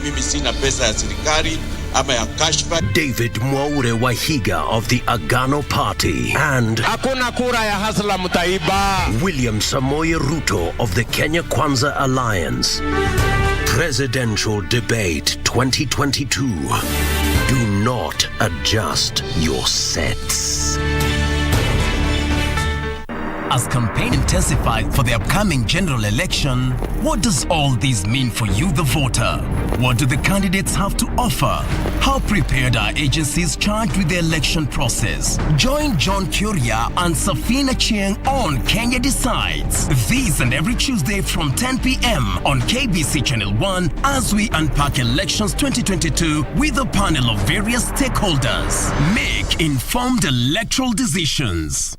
mimi sina pesa ya serikali ama ya kashfa. David Mwaure Wahiga of the Agano Party and hakuna kura ya hasla mtaiba. William Samoei Ruto of the Kenya Kwanza Alliance. Presidential Debate 2022. Do not adjust your sets. As campaign intensifies for the upcoming general election, what does all this mean for you, the voter? What do the candidates have to offer? How prepared are agencies charged with the election process? Join John Kuria and Safina Chieng on Kenya Decides. This and every Tuesday from 10 p.m. on KBC Channel 1 as we unpack elections 2022 with a panel of various stakeholders. Make informed electoral decisions.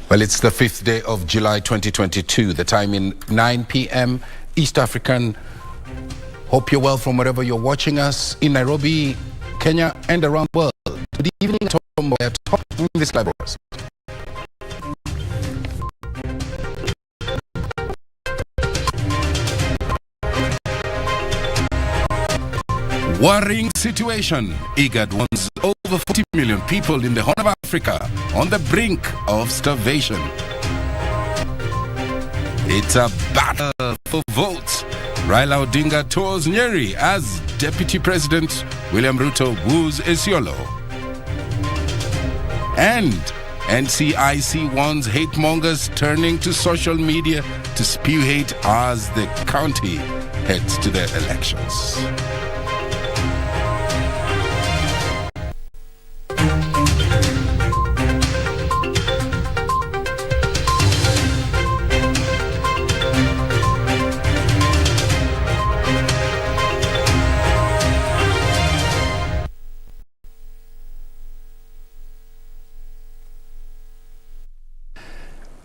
Well, it's the 5th day of July 2022, the time in 9 p.m. East African. Hope you're well from wherever you're watching us in Nairobi, Kenya, and around the world. Good evening, Mboya, top in this live broadcast. Worrying situation. IGAD warns over 40 million people in the Horn of Africa on the brink of starvation. It's a battle for votes. Raila Odinga tours Nyeri as Deputy President William Ruto woos Isiolo. And NCIC warns hate mongers turning to social media to spew hate as the county heads to their elections.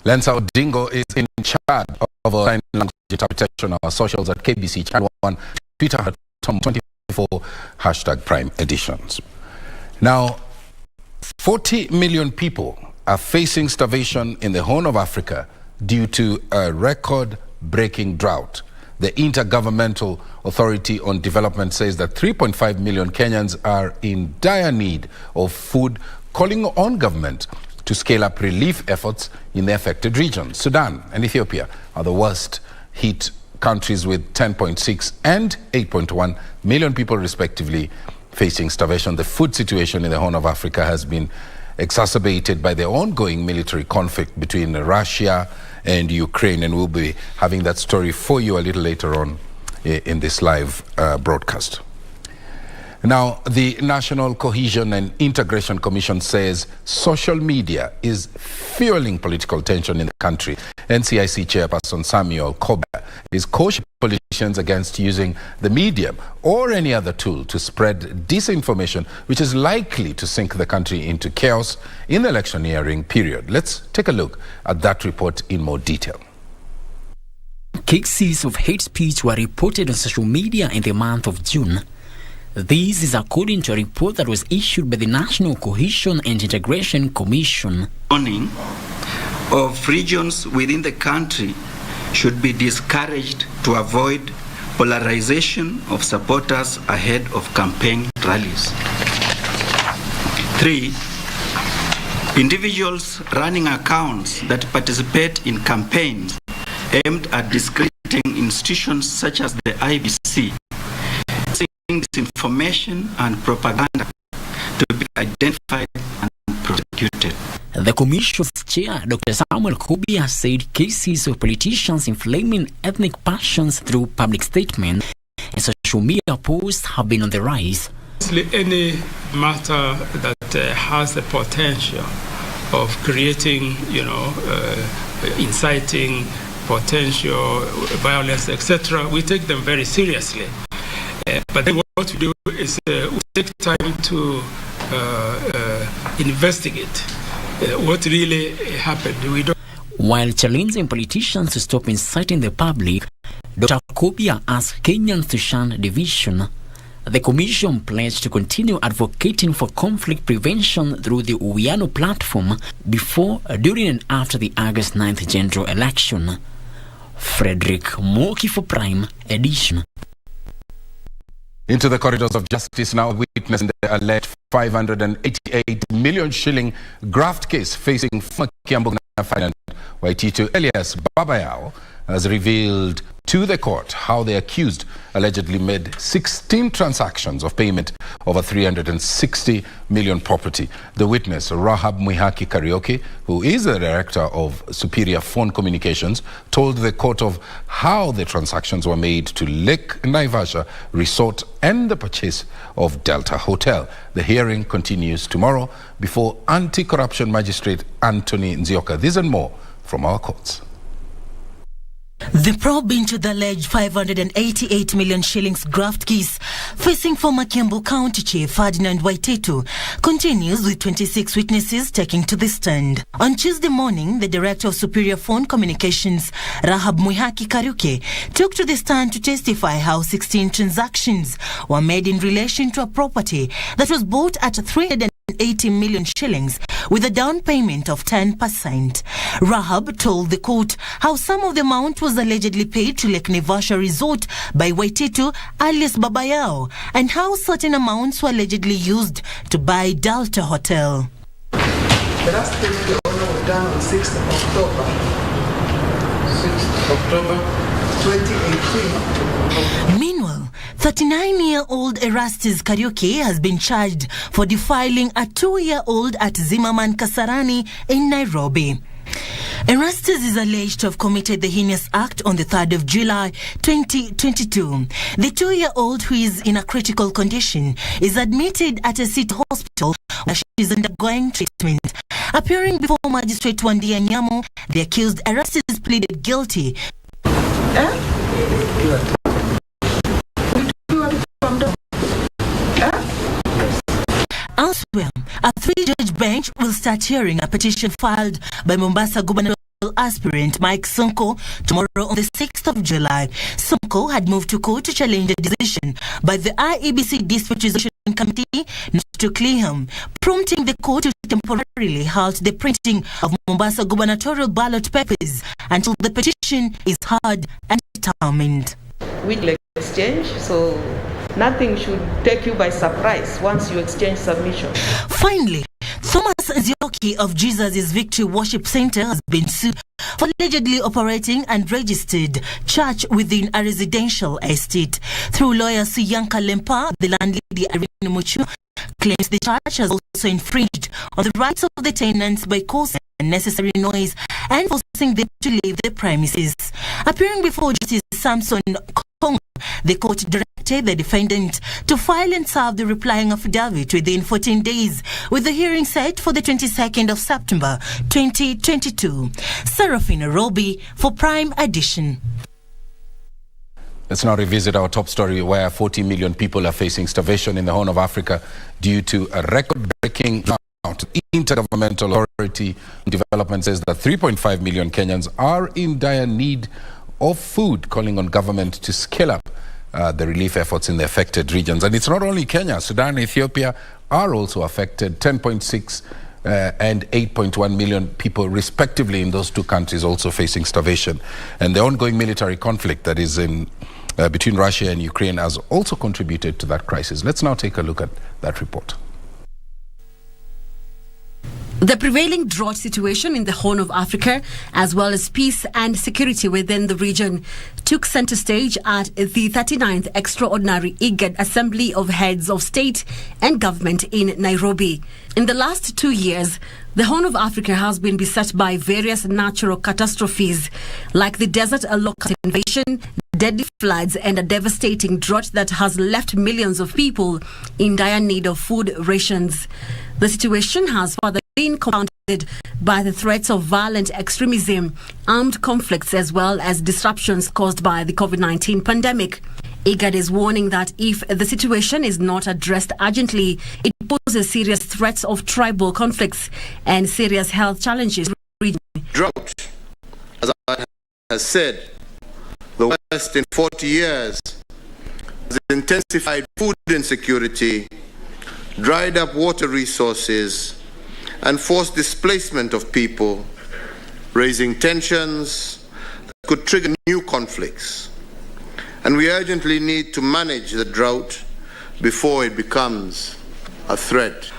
Lensa Odingo is in charge of sign language interpretation of our socials at KBC Channel 1, Twitter at Tom24, hashtag Prime Editions. Now, 40 million people are facing starvation in the Horn of Africa due to a record-breaking drought. The Intergovernmental Authority on Development says that 3.5 million Kenyans are in dire need of food, calling on government to scale up relief efforts in the affected regions. Sudan and Ethiopia are the worst hit countries with 10.6 and 8.1 million people respectively facing starvation. The food situation in the Horn of Africa has been exacerbated by the ongoing military conflict between Russia and Ukraine, and we'll be having that story for you a little later on in this live broadcast. Now, the National Cohesion and Integration Commission says social media is fueling political tension in the country. NCIC Chairperson Samuel Koba is cautioning politicians against using the medium or any other tool to spread disinformation, which is likely to sink the country into chaos in the electioneering period. Let's take a look at that report in more detail. Cases of hate speech were reported on social media in the month of June. This is according to a report that was issued by the National Cohesion and Integration Commission. Warning of regions within the country should be discouraged to avoid polarization of supporters ahead of campaign rallies. 3. Individuals running accounts that participate in campaigns aimed at discrediting institutions such as the IBC, disinformation and propaganda to be identified and executed. The Commission's chair, Dr. Samuel Kobi, has said cases of politicians inflaming ethnic passions through public statements and social media posts have been on the rise. Any matter that has the potential of creating, inciting potential violence, etc., we take them very seriously. But then what we do is we take time to investigate what really happened. We don't. While challenging politicians to stop inciting the public, Dr. Kobia asked Kenyans to shun division. The Commission pledged to continue advocating for conflict prevention through the Uwiano platform before, during and after the August 9th general election. Frederick Moki for Prime Edition. Into the corridors of justice now, witnessing the alleged 588 million shilling graft case facing former Kiambu Finance Waititu Elias Babayao has revealed to the court how the accused allegedly made 16 transactions of payment over 360 million property. The witness, Rahab Mwihaki Karaoke, who is the director of Superior Phone Communications, told the court of how the transactions were made to Lake Naivasha Resort and the purchase of Delta Hotel. The hearing continues tomorrow before Anti-Corruption Magistrate Anthony Nzioka. This and more from our courts. The probe into the alleged 588 million shillings graft case facing former Kiambu County Chief Ferdinand Waititu continues with 26 witnesses taking to the stand. On Tuesday morning, the Director of Superior Phone Communications, Rahab Mwihaki Karaoke, took to the stand to testify how 16 transactions were made in relation to a property that was bought at 380 million shillings with a down payment of 10%. Rahab told the court how some of the amount was allegedly paid to Lake Naivasha Resort by Waititu alias Babayao and how certain amounts were allegedly used to buy Delta Hotel. The last payment the owner was done on 6th of October. 6th October 2018. Meanwhile, 39-year-old Erastus Karaoke has been charged for defiling a 2-year-old at Zimmerman Kasarani in Nairobi. Erastus is alleged to have committed the heinous act on the 3rd of July 2022. The 2-year-old, who is in a critical condition, is admitted at a city hospital where she is undergoing treatment. Appearing before Magistrate Wandia Nyamo, the accused Erastus pleaded guilty. Elsewhere, a 3-judge bench will start hearing a petition filed by Mombasa gubernatorial aspirant Mike Sonko tomorrow on the 6th of July. Sonko had moved to court to challenge the decision by the IEBC Dispute Resolution Committee not to clear him, prompting the court to temporarily halt the printing of Mombasa gubernatorial ballot papers until the petition is heard and determined. We will exchange, so nothing should take you by surprise once you exchange submission. Finally, Thomas Nzioki of Jesus' Victory Worship Center has been sued for allegedly operating and registered church within a residential estate. Through lawyer Siyanka Lempa, the landlady Irene Muchu claims the church has also infringed on the rights of the tenants by causing unnecessary noise and forcing them to leave the premises. Appearing before Justice Samson Kong, the court directed the defendant to file and serve the replying affidavit within 14 days, with the hearing set for the 22nd of September 2022. Serafina Robi for Prime Edition. Let's now revisit our top story, where 40 million people are facing starvation in the Horn of Africa due to a record-breaking drought. The Intergovernmental Authority on Development says that 3.5 million Kenyans are in dire need of food, calling on government to scale up the relief efforts in the affected regions. And it's not only Kenya. Sudan and Ethiopia are also affected. 10.6 and 8.1 million people respectively in those two countries also facing starvation. And the ongoing military conflict that is in between Russia and Ukraine has also contributed to that crisis. Let's now take a look at that report. The prevailing drought situation in the Horn of Africa, as well as peace and security within the region, took center stage at the 39th Extraordinary IGAD Assembly of Heads of State and Government in Nairobi. In the last 2 years, the Horn of Africa has been beset by various natural catastrophes like the desert locust invasion, deadly floods, and a devastating drought that has left millions of people in dire need of food rations. The situation has further been compounded by the threats of violent extremism, armed conflicts, as well as disruptions caused by the COVID-19 pandemic. IGAD is warning that if the situation is not addressed urgently, it poses serious threats of tribal conflicts and serious health challenges. Drought, as I have said, the worst in 40 years, has intensified food insecurity, dried up water resources, and forced displacement of people, raising tensions that could trigger new conflicts. And we urgently need to manage the drought before it becomes a threat.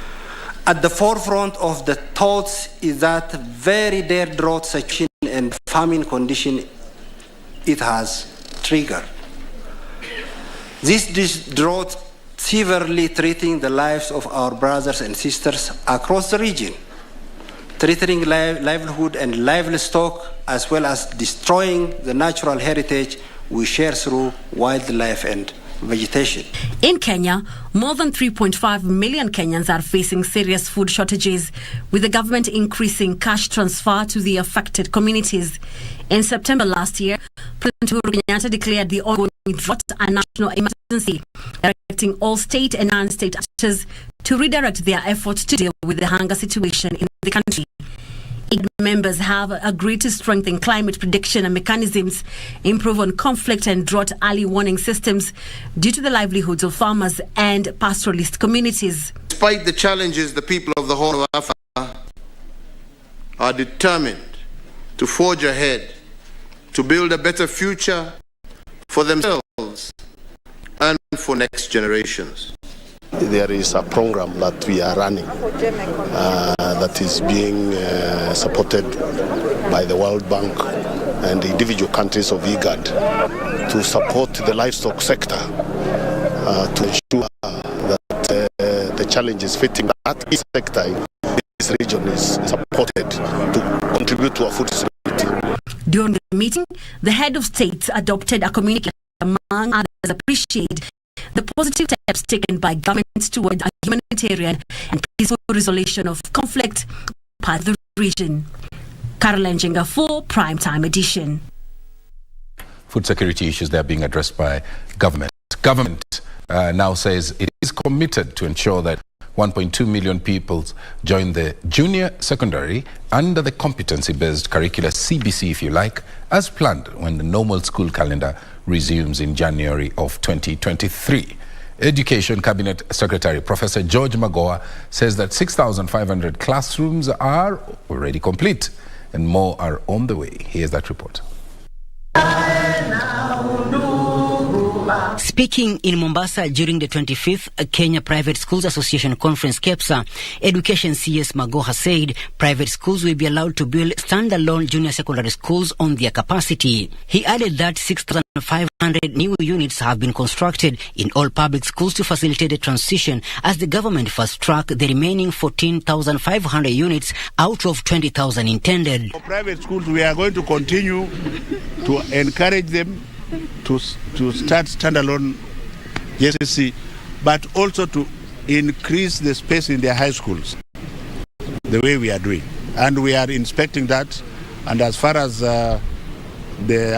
At the forefront of the thoughts is that very dire drought situation and famine condition it has triggered. This drought severely threatening the lives of our brothers and sisters across the region, threatening livelihood and livestock, as well as destroying the natural heritage we share through wildlife and vegetation. In Kenya, more than 3.5 million Kenyans are facing serious food shortages, with the government increasing cash transfer to the affected communities. In September last year, President Uhuru Kenyatta declared the ongoing drought a national emergency, directing all state and non-state actors to redirect their efforts to deal with the hunger situation in the country. IGAD members have agreed to strengthen climate prediction and mechanisms, improve on conflict and drought early warning systems due to the livelihoods of farmers and pastoralist communities. Despite the challenges, the people of the Horn of Africa are determined to forge ahead, to build a better future for themselves and for next generations. There is a program that we are running that is being supported by the World Bank and the individual countries of IGAD to support the livestock sector to ensure that the challenges facing that sector in this region is supported to contribute to our food security. During the meeting, the head of state adopted a communique among others appreciate the positive steps taken by governments towards a humanitarian and peaceful resolution of conflict part of the region. Caroline Jenga for Primetime Edition. Food security issues that are being addressed by government. Government now says it is committed to ensure that 1.2 million people join the junior secondary under the competency-based curricula, CBC if you like, as planned when the normal school calendar resumes in January of 2023. Education Cabinet Secretary Professor George Mboya says that 6,500 classrooms are already complete and more are on the way. Here's that report. Speaking in Mombasa during the 25th Kenya Private Schools Association Conference, KEPSA, Education CS Mboya said private schools will be allowed to build standalone junior secondary schools on their capacity. He added that 6,500 new units have been constructed in all public schools to facilitate the transition as the government fast-tracked the remaining 14,500 units out of 20,000 intended. For private schools, we are going to continue to encourage them to start standalone JSC, but also to increase the space in their high schools, the way we are doing. And we are inspecting that, and as far as the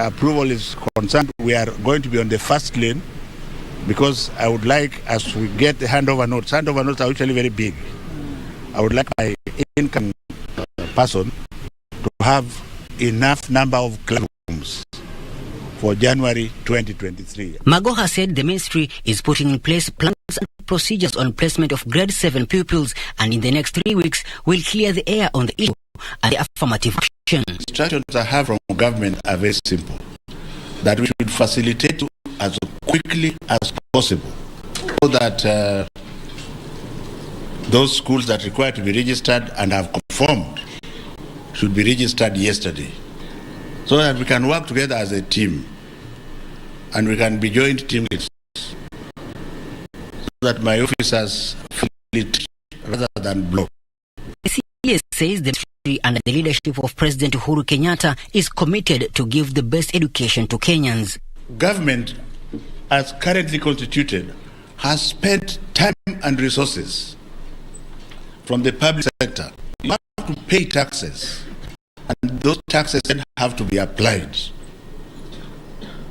approval is concerned, we are going to be on the first lane, because I would like, as we get the handover notes are usually very big. I would like my incoming person to have enough number of classrooms for January 2023. Mboya said the ministry is putting in place plans and procedures on placement of grade 7 pupils, and in the next 3 weeks will clear the air on the issue and the affirmative action. Instructions I have from government are very simple, that we should facilitate as quickly as possible so that Those schools that require to be registered and have conformed should be registered yesterday, so that we can work together as a team and we can be joint team leads, so that my officers feel it rather than block. The CES says the ministry under the leadership of President Uhuru Kenyatta is committed to give the best education to Kenyans. Government, as currently constituted, has spent time and resources from the public sector. You have to pay taxes, and those taxes then have to be applied.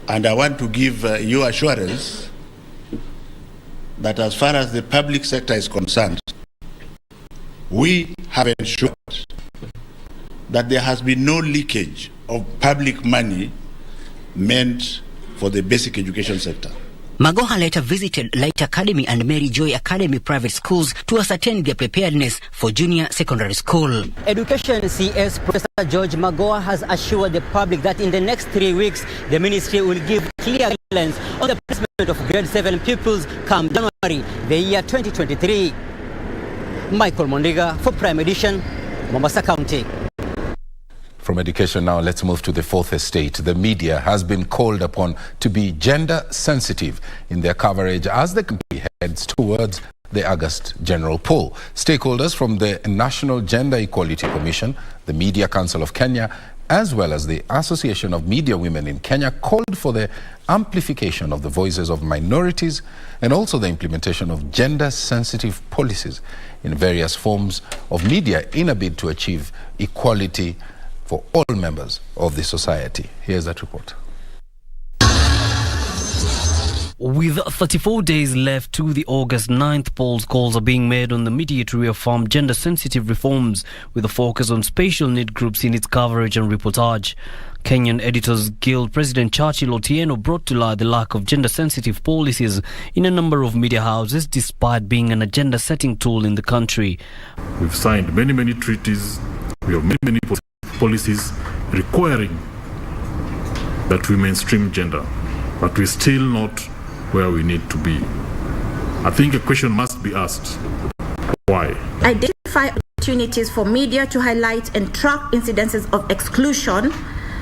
And I want to give you assurance that as far as the public sector is concerned, we have ensured that there has been no leakage of public money meant for the basic education sector. Magoha later visited Light Academy and Mary Joy Academy private schools to ascertain their preparedness for junior secondary school. Education CS Professor George Magoha has assured the public that in the next 3 weeks, the ministry will give clear guidelines on the placement of grade 7 pupils come January, the year 2023. Michael Mondiga for Prime Edition, Mombasa County. From education now, let's move to the fourth estate. The media has been called upon to be gender sensitive in their coverage as the country heads towards the August general poll. Stakeholders from the National Gender Equality Commission, the Media Council of Kenya, as well as the Association of Media Women in Kenya called for the amplification of the voices of minorities and also the implementation of gender-sensitive policies in various forms of media in a bid to achieve equality for all members of the society. Here's that report. With 34 days left to the August 9th polls, calls are being made on the media to reaffirm gender-sensitive reforms with a focus on special need groups in its coverage and reportage. Kenyan Editors Guild President Churchill Otieno brought to light the lack of gender-sensitive policies in a number of media houses despite being an agenda-setting tool in the country. We've signed many treaties. We have many policies requiring that we mainstream gender, but we're still not where we need to be. I think a question must be asked: why? Identify opportunities for media to highlight and track incidences of exclusion,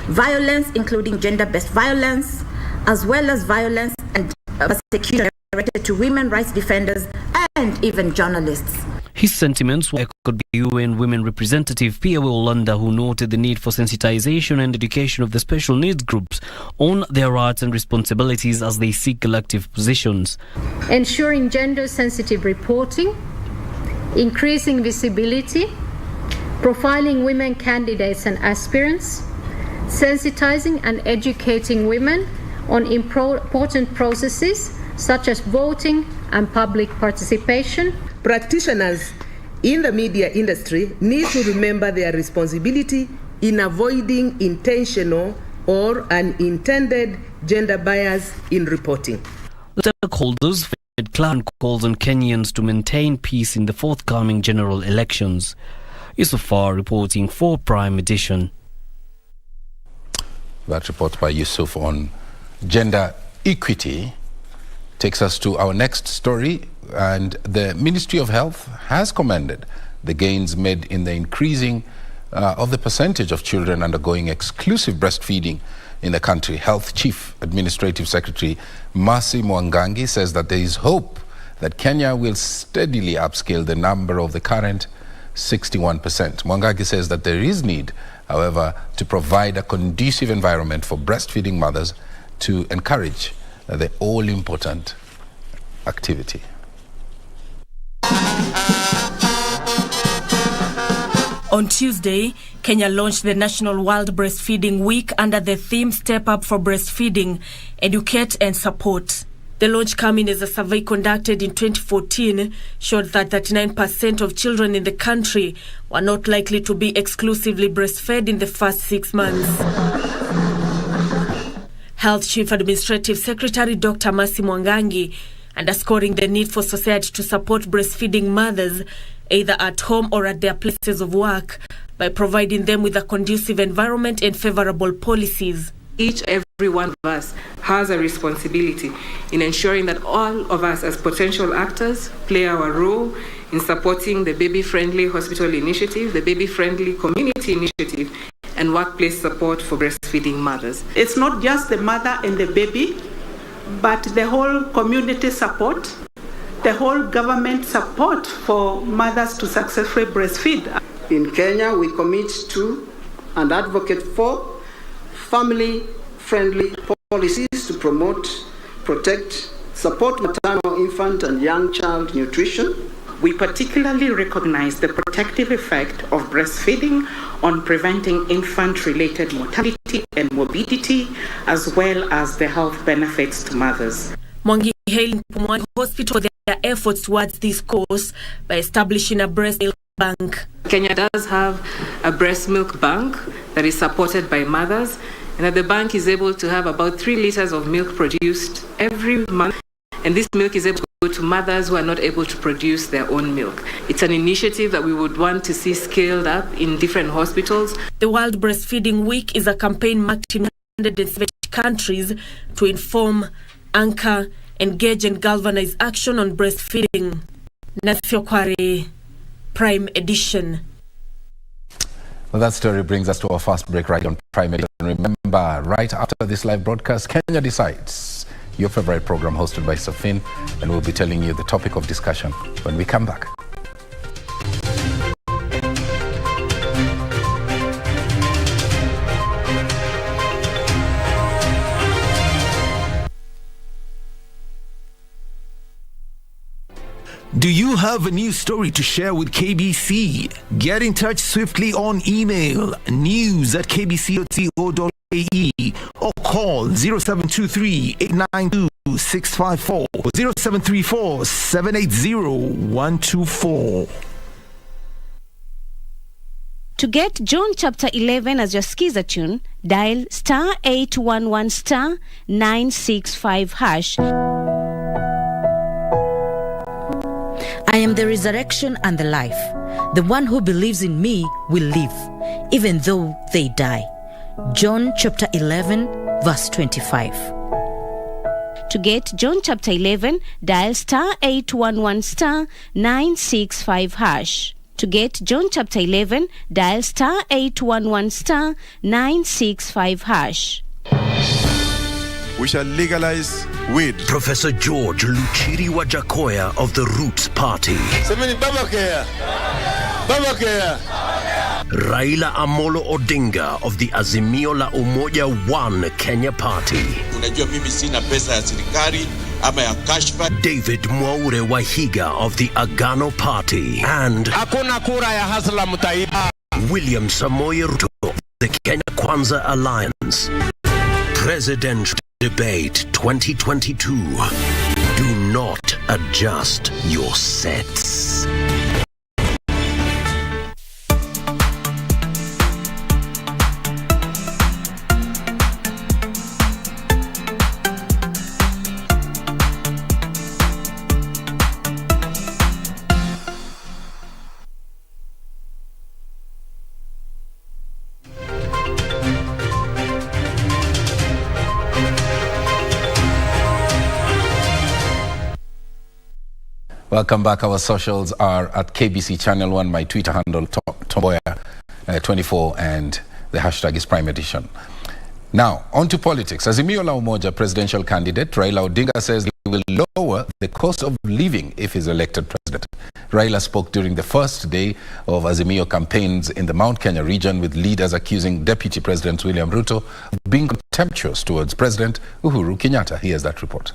violence, including gender-based violence, as well as violence and persecution directed to women rights defenders and even journalists. His sentiments were echoed by UN Women Representative Pia Wolanda, who noted the need for sensitization and education of the special needs groups on their rights and responsibilities as they seek collective positions. Ensuring gender-sensitive reporting, increasing visibility, profiling women candidates and aspirants, sensitizing and educating women on important processes such as voting and public participation. Practitioners in the media industry need to remember their responsibility in avoiding intentional or unintended gender bias in reporting. The stakeholders made clear calls on Kenyans to maintain peace in the forthcoming general elections. Yusufar reporting for Prime Edition. That report by Yusuf on gender equity takes us to our next story, and the Ministry of Health has commended the gains made in the increasing of the percentage of children undergoing exclusive breastfeeding in the country. Health Chief Administrative Secretary Mercy Mwangangi says that there is hope that Kenya will steadily upscale the number of the current 61%. Mwangangi says that there is need, however, to provide a conducive environment for breastfeeding mothers to encourage the all-important activity. On Tuesday, Kenya launched the National World Breastfeeding Week under the theme Step Up for Breastfeeding, Educate and Support. The launch coming as a survey conducted in 2014 showed that 39% of children in the country were not likely to be exclusively breastfed in the first 6 months. Health Chief Administrative Secretary Dr. Mercy Mwangangi underscoring the need for society to support breastfeeding mothers either at home or at their places of work by providing them with a conducive environment and favorable policies. each every one of us has a responsibility in ensuring that all of us as potential actors play our role in supporting the baby-friendly hospital initiative, the baby-friendly community initiative, and workplace support for breastfeeding mothers. It's not just the mother and the baby, but the whole community support, the whole government support for mothers to successfully breastfeed. In Kenya, we commit to and advocate for family-friendly policies to promote, protect, support maternal, infant, and young child nutrition. We particularly recognize the protective effect of breastfeeding on preventing infant-related mortality and morbidity, as well as the health benefits to mothers. Mwangi hailing Pumwani Hospital for their efforts towards this cause by establishing a breast milk bank. Kenya does have a breast milk bank that is supported by mothers, and that the bank is able to have about 3 liters of milk produced every month, and this milk is able to go to mothers who are not able to produce their own milk. It's an initiative that we would want to see scaled up in different hospitals. The World Breastfeeding Week is a campaign marked in 170 countries to inform, anchor, engage and galvanize action on breastfeeding. Nathio Kware, Prime Edition. Well, that story brings us to our first break right on Prime Edition. Remember, right after this live broadcast, Kenya Decides, your favorite program hosted by Safin, and we'll be telling you the topic of discussion when we come back. Do you have a news story to share with KBC? Get in touch swiftly on email news@kbc.co.ke or call 0723-892-654 or 0734-780-124. To get John chapter 11 as your skiza tune, dial *811 *965#. I am the resurrection and the life. The one who believes in me will live, even though they die. John chapter 11, verse 25. To get John chapter 11, dial *811 *965#. To get John chapter 11, dial *811 *965#. We shall legalize weed. Professor George Luchiri Wajakoya of the Roots Party. Raila Amolo Odinga of the Azimio la Umoja One Kenya Party. Unajua mimi sina pesa ya serikali ama ya kashfa. David Mwaure Wahiga of the Agano Party. And hakuna kura ya hasla mtaiba. William Samoei Ruto of the Kenya Kwanza Alliance. Presidential Debate 2022. Do not adjust your sets. Welcome back. Our socials are at KBC Channel 1, my Twitter handle, Mboya 24, and the hashtag is Prime Edition. Now, on to politics. Azimio la Umoja presidential candidate Raila Odinga says he will lower the cost of living if he's elected president. Raila spoke during the first day of Azimio campaigns in the Mount Kenya region, with leaders accusing Deputy President William Ruto of being contemptuous towards President Uhuru Kenyatta. Here's that report.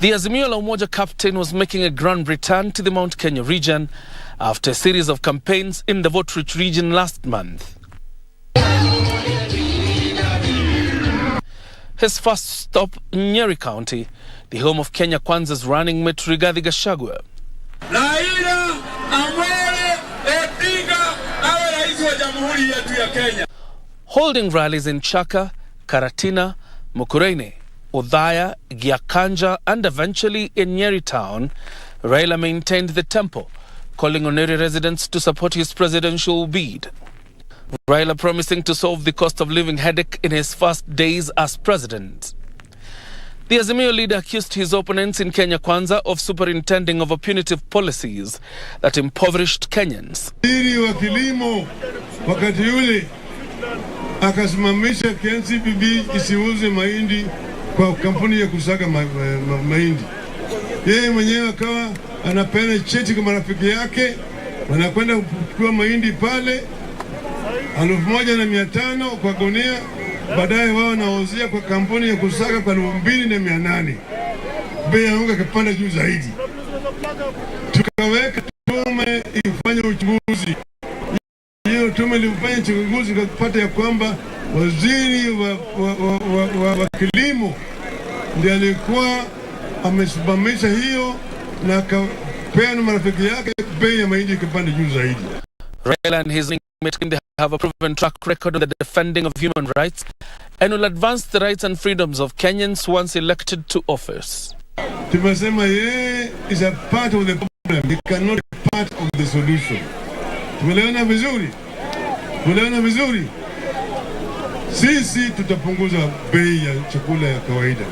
The Azimio la Umoja captain was making a grand return to the Mount Kenya region after a series of campaigns in the vote-rich region last month. His first stop, Nyeri County, the home of Kenya Kwanza's running mate Rigathi Gachagua. Holding rallies in Chaka, Karatina, Mukurene, Udhaya, Giakanja, and eventually in Nyeri town, Raila maintained the tempo, calling on area residents to support his presidential bid. Raila promising to solve the cost of living headache in his first days as president. The Azimio leader accused his opponents in Kenya Kwanza of superintending over punitive policies that impoverished Kenyans. Waziri wa kilimo wakati yule akasimamisha KNCBB isiuze mahindi kwa kampuni ya kusaga mahindi. Yeye mwenyewe akawa anapeana cheti kwa marafiki yake, wanakwenda kuchukua mahindi pale 1,500 kwa gunia, baadaye wao wanauzia kwa kampuni ya kusaga kwa 2,800. Bei ya unga ikapanda juu zaidi. Tukaweka tume ifanye uchunguzi. Hiyo tume ilifanya uchunguzi kupata ya kwamba waziri wa kilimo ndiye alikuwa amesimamisha hiyo na akapeana marafiki yake, bei ya mahindi ikapanda juu zaidi. Raila and his team, they have a proven track record of the defending of human rights and will advance the rights and freedoms of Kenyans once elected to office. Tumesema yeye is a part of the problem, he cannot be part of the solution. Tumeelewana vizuri? Tumeelewana vizuri? Sisi tutapunguza bei ya chakula ya kawaida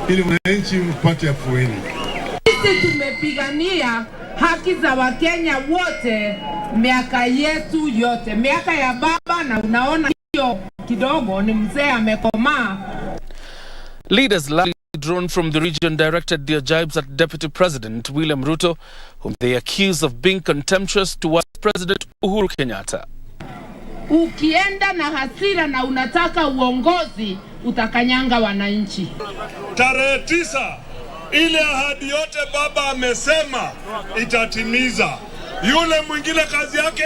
ili wananchi wapate afueni. Sisi tumepigania haki za Wakenya wote miaka yetu yote, miaka ya baba, na unaona hiyo kidogo ni mzee amekomaa. Leaders largely drawn from the region directed their jibes at Deputy President William Ruto, whom they accuse of being contemptuous towards President Uhuru Kenyatta. Ukienda na hasira na unataka uongozi, utakanyanga wananchi. Tarehe 9 ile ahadi yote baba amesema itatimiza. Yule mwingine kazi yake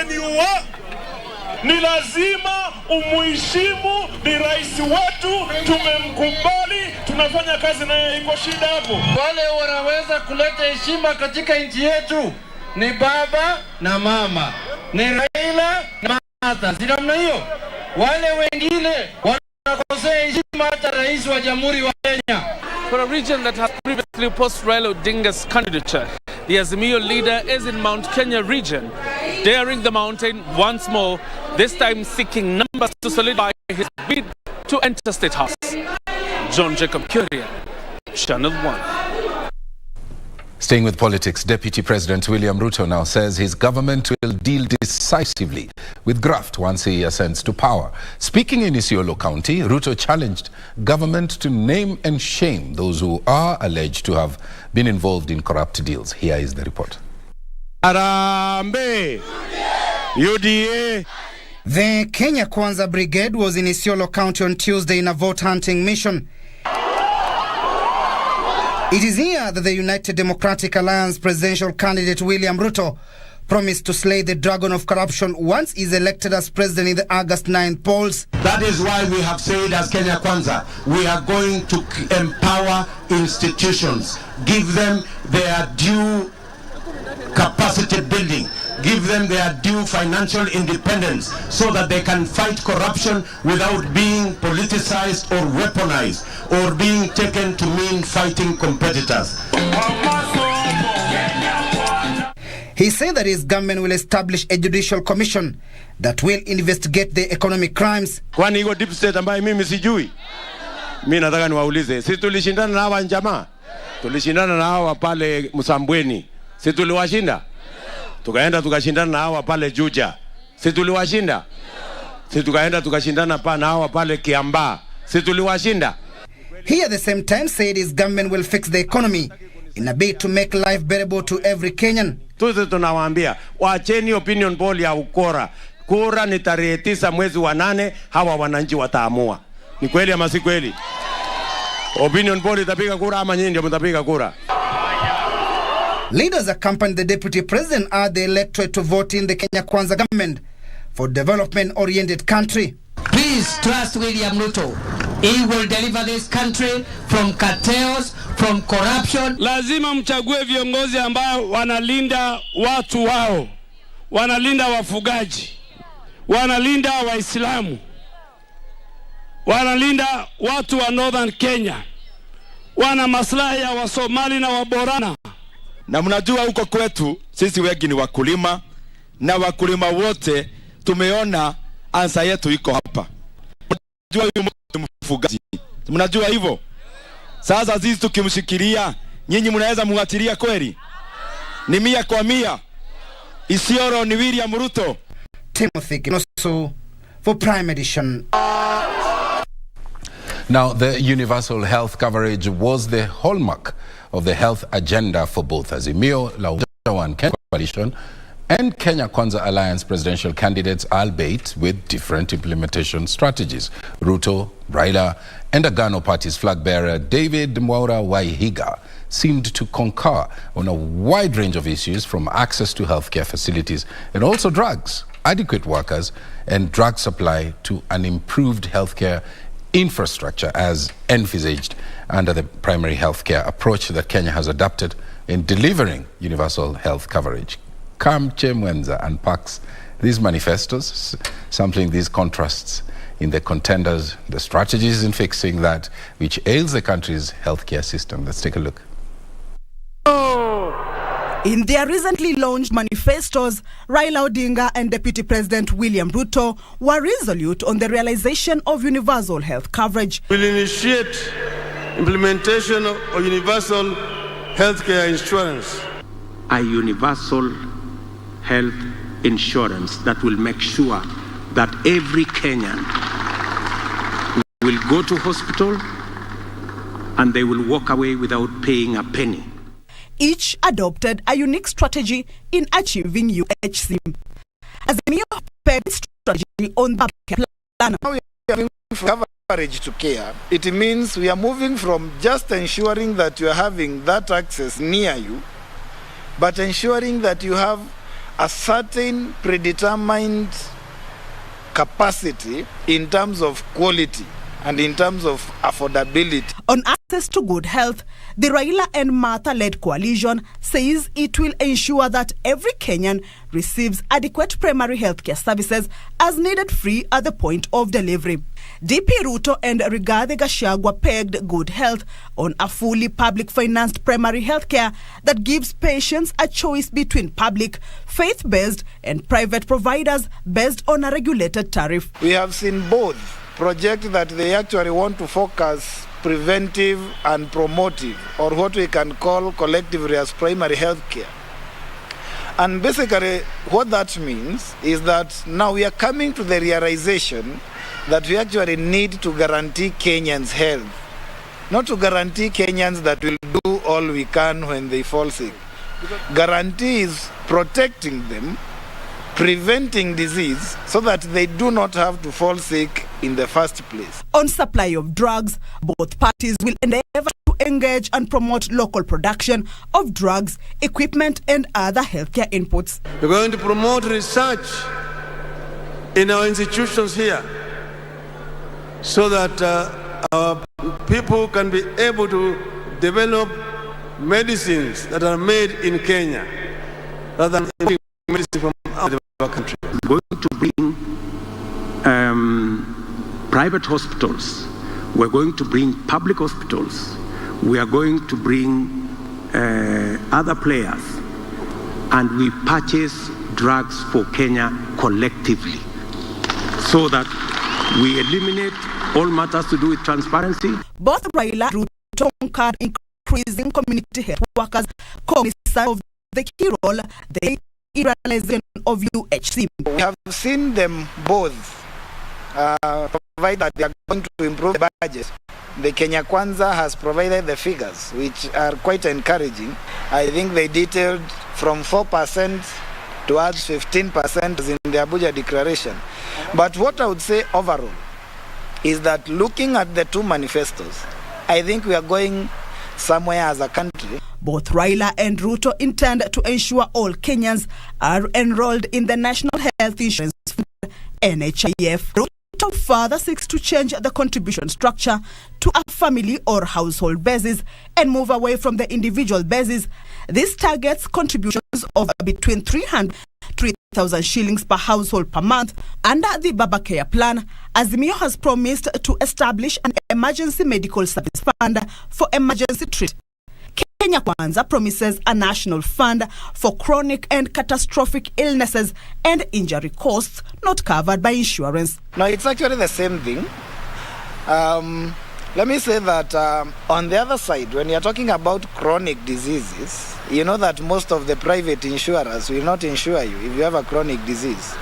ni lazima umuheshimu, ni rais wetu, tumemkubali, tunafanya kazi naye, iko shida hapo. Wale wanaweza kuleta heshima katika nchi yetu ni baba na mama, ni Raila na Martha, si namna hiyo. Wale wengine wanakosea heshima hata rais wa Jamhuri wa Kenya. For a region that has previously opposed Raila Odinga's candidature, the Azimio leader is in Mount Kenya region, daring the mountain once more, this time seeking numbers to solidify his bid to enter State House. John Jacob Curia, Channel 1. Staying with politics, Deputy President William Ruto now says his government will deal decisively with graft once he ascends to power. Speaking in Isiolo County, Ruto challenged government to name and shame those who are alleged to have been involved in corrupt deals. Here is the report. Arambe! UDA! The Kenya Kwanza Brigade was in Isiolo County on Tuesday in a vote-hunting mission. It is here that the United Democratic Alliance presidential candidate William Ruto promised to slay the dragon of corruption once he's elected as president in the August 9th polls. That is why we have said as Kenya Kwanza, we are going to empower institutions, give them their due capacity building, give them their due financial independence so that they can fight corruption without being politicized or weaponized or being taken to mean fighting competitors. He said that his government will establish a judicial commission that will investigate the economic crimes. Kwani hiyo deep state ambayo mimi sijui? Mimi nataka niwaulize, sisi tulishindana na hawa jamaa? Tulishindana na hawa pale Msambweni. Sisi tuliwashinda? Tukaenda tukashindana na hawa pale Juja. Sisi tuliwashinda? Sisi tukaenda tukashindana na hawa pale Kiambaa. Sisi tuliwashinda? He at the same time said his government will fix the economy in a bid to make life bearable to every Kenyan. Tuzi tunawaambia, waacheni opinion poll ya ukora. Kura ni tarehe 9 mwezi wa 8, hawa wananchi wataamua. Ni kweli ama si kweli? Opinion poll itapiga kura ama nyinyi ndio mtapiga kura? Leaders accompanied the deputy president urged the electorate to vote in the Kenya Kwanza government for development-oriented country. Please trust William Ruto. He will deliver this country from cartels, from corruption. Lazima mchague viongozi ambao wanalinda watu wao, wanalinda wafugaji, wanalinda Waislamu, wanalinda watu wa Northern Kenya, wana maslahi ya Wasomali na Waborana. Na mnajua huko kwetu sisi wengi ni wakulima, na wakulima wote tumeona ansa yetu iko hapa. Mnajua huyu mtu mfugaji, mnajua hivyo. Sasa sisi tukimshikilia, nyinyi mnaweza muachilia kweli? Ni 100%. Isioro ni William Ruto. Timothy Kinoso for Prime Edition. Now, the universal health coverage was the hallmark of the health agenda for both Azimio la Umoja Kenya Coalition and Kenya Kwanza Alliance presidential candidates, albeit with different implementation strategies. Ruto, Raila, and Agano Party's flag bearer David Mboya Waihiga seemed to concur on a wide range of issues, from access to healthcare facilities and also drugs, adequate workers, and drug supply to an improved healthcare infrastructure as envisaged under the primary healthcare approach that Kenya has adopted in delivering universal health coverage. Kamche Mwenza unpacks these manifestos, sampling these contrasts in the contenders, the strategies in fixing that which ails the country's healthcare system. Let's take a look. In their recently launched manifestos, Raila Odinga and Deputy President William Ruto were resolute on the realization of universal health coverage. We'll initiate implementation of universal healthcare insurance. A universal health insurance that will make sure that every Kenyan will go to hospital and they will walk away without paying a penny. Each adopted a unique strategy in achieving UHC. As a new strategy on the plan. Now we are moving from coverage to care. It means we are moving from just ensuring that you are having that access near you, but ensuring that you have a certain predetermined capacity in terms of quality and in terms of affordability. On access to good health, the Raila and Martha-led coalition says it will ensure that every Kenyan receives adequate primary healthcare services as needed, free at the point of delivery. DP Ruto and Rigathi Gachagua pegged good health on a fully public-financed primary healthcare that gives patients a choice between public, faith-based and private providers based on a regulated tariff. We have seen both project that they actually want to focus preventive and promotive, or what we can call collectively as primary health care. And basically what that means is that now we are coming to the realization that we actually need to guarantee Kenyans' health, not to guarantee Kenyans that will do all we can when they fall sick. Guarantee is protecting them, preventing disease so that they do not have to fall sick in the first place. On supply of drugs, both parties will endeavor to engage and promote local production of drugs, equipment and other healthcare inputs. We're going to promote research in our institutions here so that our people can be able to develop medicines that are made in Kenya rather than importing medicine from out of our country. We're going to bring private hospitals. We're going to bring public hospitals. We are going to bring other players, and we purchase drugs for Kenya collectively so that we eliminate all matters to do with transparency. Both Raila and Ruto concurred in increasing community health workers cognizant of the key role they in realization of UHC. We have seen them both provide that they are going to improve the budget. The Kenya Kwanza has provided the figures, which are quite encouraging. I think they detailed from 4% towards 15% in the Abuja declaration. But what I would say overall is that looking at the two manifestos, I think we are going somewhere as a country. Both Raila and Ruto intend to ensure all Kenyans are enrolled in the National Health Insurance Fund, NHIF. Ruto further seeks to change the contribution structure to a family or household basis and move away from the individual basis. This targets contributions of between 300 3,000 shillings per household per month. Under the Baba Care plan, Azimio has promised to establish an emergency medical service fund for emergency treatment. Kenya Kwanza promises a national fund for chronic and catastrophic illnesses and injury costs not covered by insurance. No, it's actually the same thing. Let me say that on the other side, when you're talking about chronic diseases, you know that most of the private insurers will not insure you if you have a chronic disease.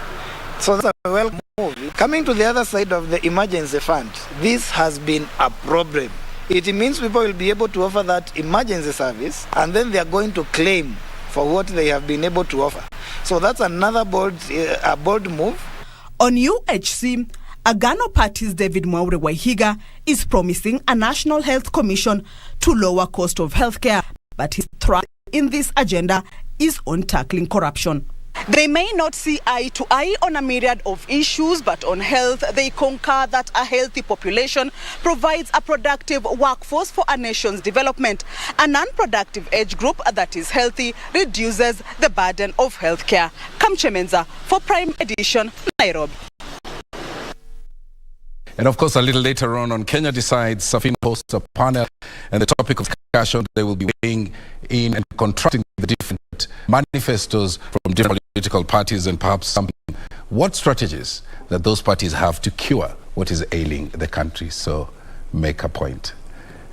So that's a well move. Coming to the other side of the emergency fund, this has been a problem. It means people will be able to offer that emergency service and then they are going to claim for what they have been able to offer. So that's another bold move. On UHC, Agano Party's David Mwaure Waihiga is promising a National Health Commission to lower cost of healthcare, but his thrust in this agenda is on tackling corruption. They may not see eye to eye on a myriad of issues, but on health, they concur that a healthy population provides a productive workforce for a nation's development. A non-productive age group that is healthy reduces the burden of healthcare. Kamche Menza for Prime Edition, Nairobi. And of course, a little later on Kenya Decides, Safina hosts a panel, and the topic of discussion, they will be weighing in and contrasting the different manifestos from different political parties and perhaps what strategies that those parties have to cure what is ailing the country. So make a point.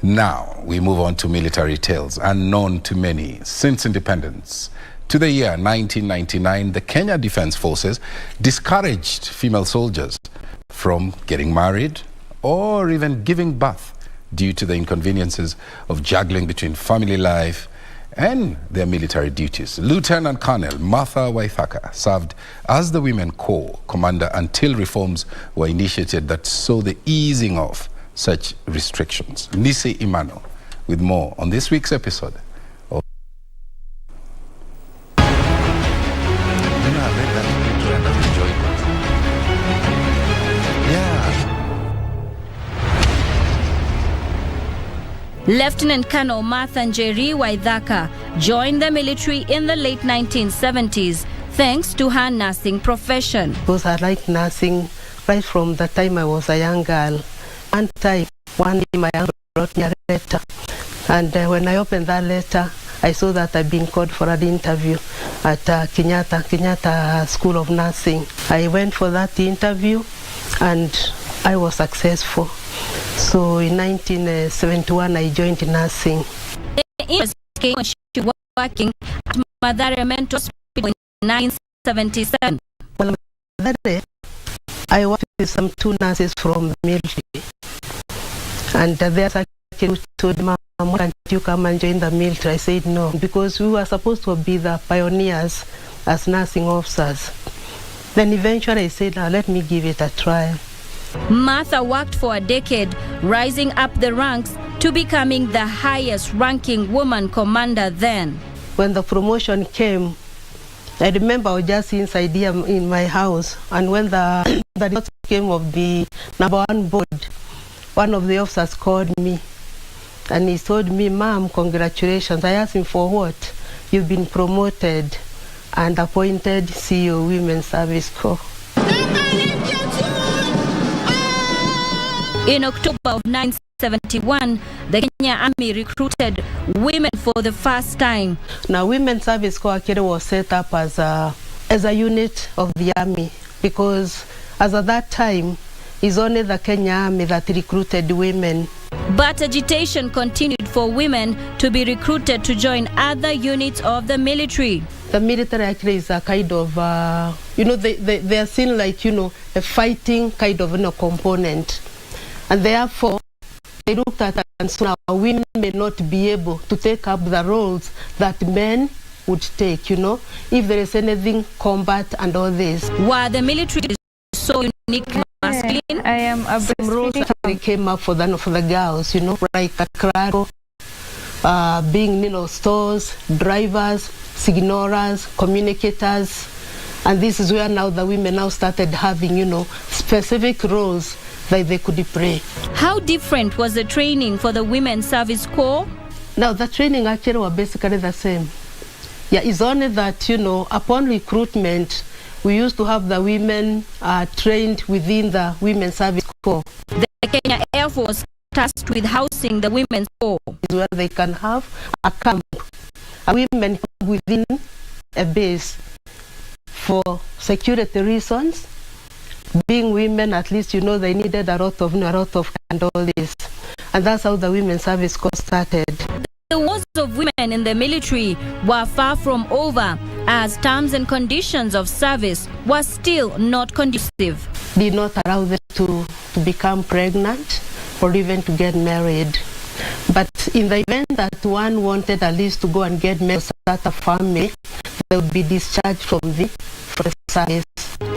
Now we move on to military tales unknown to many since independence. To the year 1999, the Kenya Defence Forces discouraged female soldiers from getting married or even giving birth due to the inconveniences of juggling between family life and their military duties. Lieutenant Colonel Martha Waithaka served as the Women Corps commander until reforms were initiated that saw the easing of such restrictions. Nisi Imano with more on this week's episode. Lieutenant Colonel Martha Njeri Waithaka joined the military in the late 1970s thanks to her nursing profession. Because I liked nursing right from the time I was a young girl. One day my uncle wrote me a letter, and when I opened that letter, I saw that I'd been called for an interview at Kenyatta School of Nursing. I went for that interview and I was successful. So in 1971, I joined nursing. The interest came when she was working at Mathare Mental Hospital in 1977. Well, that day, I worked with two nurses from the military. And they actually told me, "Why can't you come and join the military?" I said no, because we were supposed to be the pioneers as nursing officers. Then eventually I said, let me give it a try. Martha worked for a decade, rising up the ranks to becoming the highest ranking woman commander then. When the promotion came, I remember I was just inside here in my house, and when the results came of the #1 board, one of the officers called me and he told me, "Ma'am, congratulations." I asked him, "For what?" "You've been promoted and appointed CEO Women's Service Corps." In October of 1971, the Kenya Army recruited women for the first time. Now, Women's Service Corps actually was set up as a unit of the Army, because as at that time, it's only the Kenya Army that recruited women. But agitation continued for women to be recruited to join other units of the military. The military actually is a kind of, they are seen like, a fighting kind of component. And therefore, they looked at it and so now women may not be able to take up the roles that men would take, if there is anything, combat and all this. While the military is so unique, masculine, I am a some roles actually came up for the girls, like a crowd, being, stores, drivers, signalers, communicators. And this is where now the women now started having, specific roles that they could play. How different was the training for the Women's Service Corps? Now, the training actually was basically the same. Yeah, it's only that, upon recruitment, we used to have the women trained within the Women's Service Corps. The Kenya Air Force tasked with housing the women's poor. Where they can have a camp, women within a base for security reasons. Being women, at least they needed a lot of and all this, and that's how the women's service corps started. The wars of women in the military were far from over, as terms and conditions of service were still not conducive. Did not allow them to become pregnant or even to get married. But in the event that one wanted at least to go and get married, start a family, they would be discharged from the service.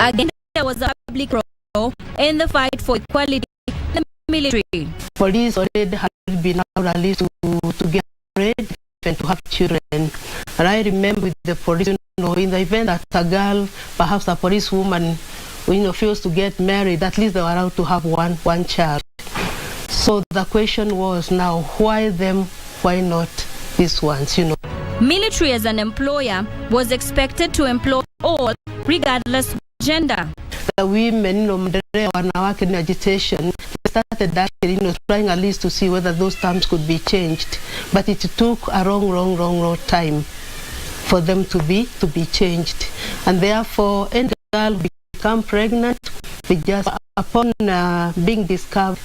Again, there was a public role in the fight for equality in the military. Police already had been allowed at least to get married and to have children. And I remember with the police, in the event that a girl, perhaps a policewoman, fails to get married, at least they were allowed to have one child. So the question was now, why them, why not these ones, Military as an employer was expected to employ all, regardless of gender. The women, wanawake in agitation, they started actually, trying at least to see whether those terms could be changed. But it took a long time for them to be changed. And therefore, any girl become pregnant, they just, upon being discovered,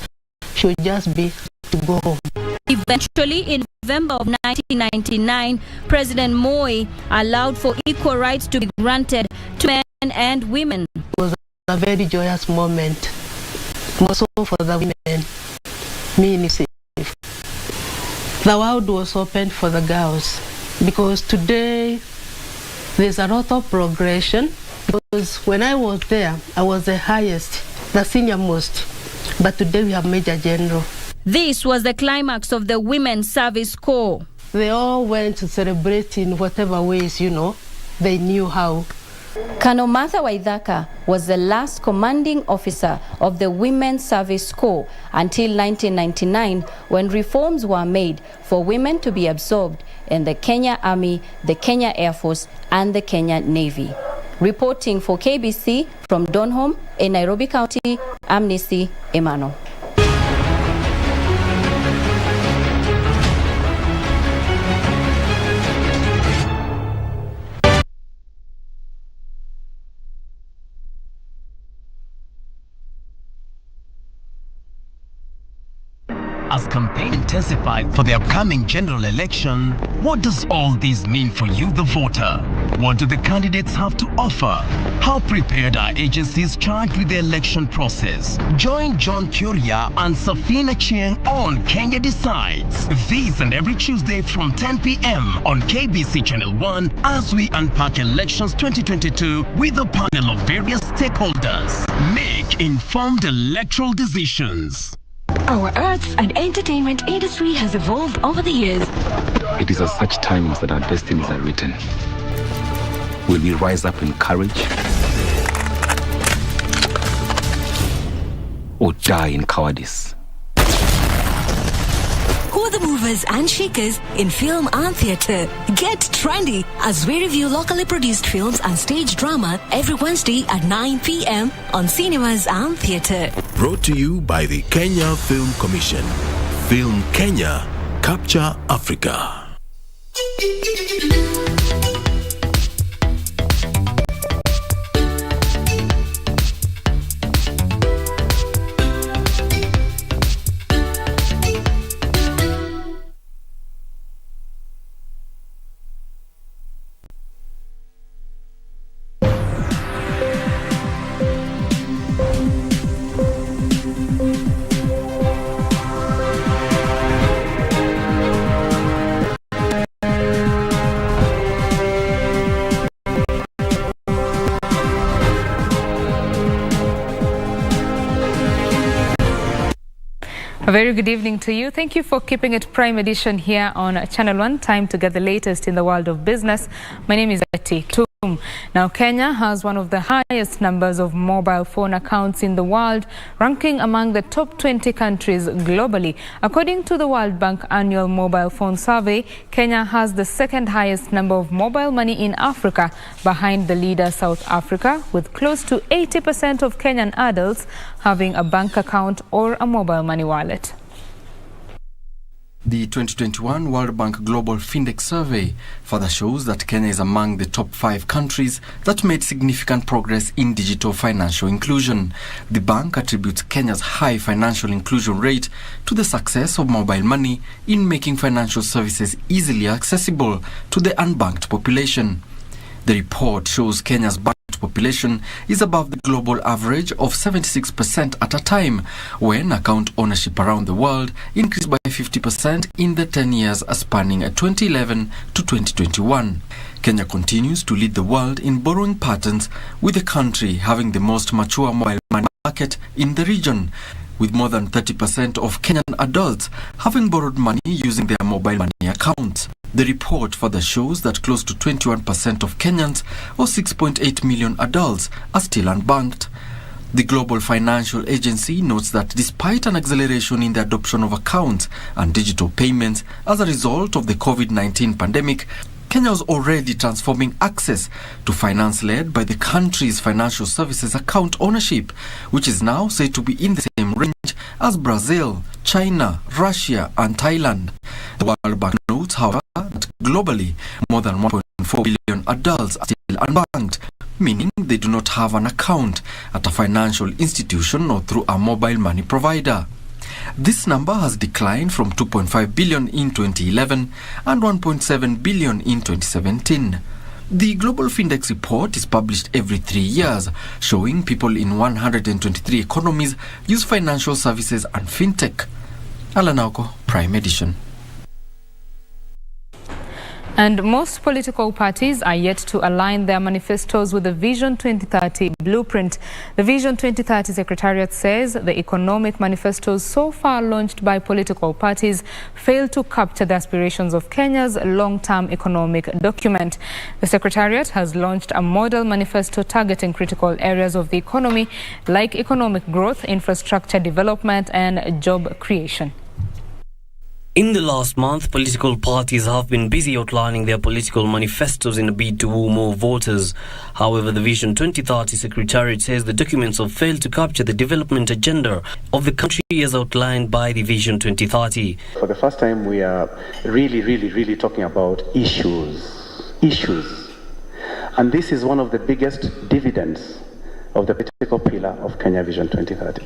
should just be to go home. Eventually, in November of 1999, President Mboya allowed for equal rights to be granted to men and women. It was a very joyous moment, more so for the women. The world was open for the girls, because today there's a lot of progression. Because when I was there, I was the highest, the senior most, but today we have Major General. This was the climax of the Women's Service Corps. They all went to celebrate in whatever ways, they knew how. Colonel Martha Waithaka was the last commanding officer of the Women's Service Corps until 1999, when reforms were made for women to be absorbed in the Kenya Army, the Kenya Air Force, and the Kenya Navy. Reporting for KBC from Donholm in Nairobi County, Amnesty Emmanuel. As campaign intensified for the upcoming general election, what does all this mean for you, the voter? What do the candidates have to offer? How prepared are agencies charged with the election process? Join John Kuria and Safina Chieng on Kenya Decides. This and every Tuesday from 10 p.m. on KBC Channel 1 as we unpack elections 2022 with a panel of various stakeholders. Make informed electoral decisions. Our arts and entertainment industry has evolved over the years. It is at such times that our destinies are written. Will we rise up in courage or die in cowardice? Who are the movers and shakers in film and theatre? Get trendy as we review locally produced films and stage drama every Wednesday at 9 p.m. on Cinemas and Theatre. Brought to you by the Kenya Film Commission. Film Kenya, Capture Africa. A very good evening to you. Thank you for keeping it Prime Edition here on Channel 1. Time to get the latest in the world of business. My name is Betty. Now, Kenya has one of the highest numbers of mobile phone accounts in the world, ranking among the top 20 countries globally. According to the World Bank annual mobile phone survey, Kenya has the second highest number of mobile money in Africa, behind the leader South Africa, with close to 80% of Kenyan adults having a bank account or a mobile money wallet. The 2021 World Bank Global FinTech Survey further shows that Kenya is among the top 5 countries that made significant progress in digital financial inclusion. The bank attributes Kenya's high financial inclusion rate to the success of mobile money in making financial services easily accessible to the unbanked population. The report shows Kenya's banked population is above the global average of 76% at a time, when account ownership around the world increased by 50% in the 10 years spanning 2011 to 2021. Kenya continues to lead the world in borrowing patterns, with the country having the most mature mobile money market in the region, with more than 30% of Kenyan adults having borrowed money using their mobile money accounts. The report further shows that close to 21% of Kenyans, or 6.8 million adults, are still unbanked. The Global Financial Agency notes that despite an acceleration in the adoption of accounts and digital payments as a result of the COVID-19 pandemic, Kenya was already transforming access to finance led by the country's financial services account ownership, which is now said to be in the same range as Brazil, China, Russia and Thailand. The World Bank notes, however, that globally more than 1.4 billion adults are still unbanked, meaning they do not have an account at a financial institution or through a mobile money provider. This number has declined from 2.5 billion in 2011 and 1.7 billion in 2017. The Global FinTech report is published every 3 years, showing people in 123 economies use financial services and fintech. Alanauko, Prime Edition. And most political parties are yet to align their manifestos with the Vision 2030 blueprint. The Vision 2030 Secretariat says the economic manifestos so far launched by political parties fail to capture the aspirations of Kenya's long-term economic document. The Secretariat has launched a model manifesto targeting critical areas of the economy like economic growth, infrastructure development and job creation. In the last month, political parties have been busy outlining their political manifestos in a bid to woo more voters. However, the Vision 2030 Secretariat says the documents have failed to capture the development agenda of the country as outlined by the Vision 2030. For the first time, we are really talking about issues. And this is one of the biggest dividends of the political pillar of Kenya Vision 2030.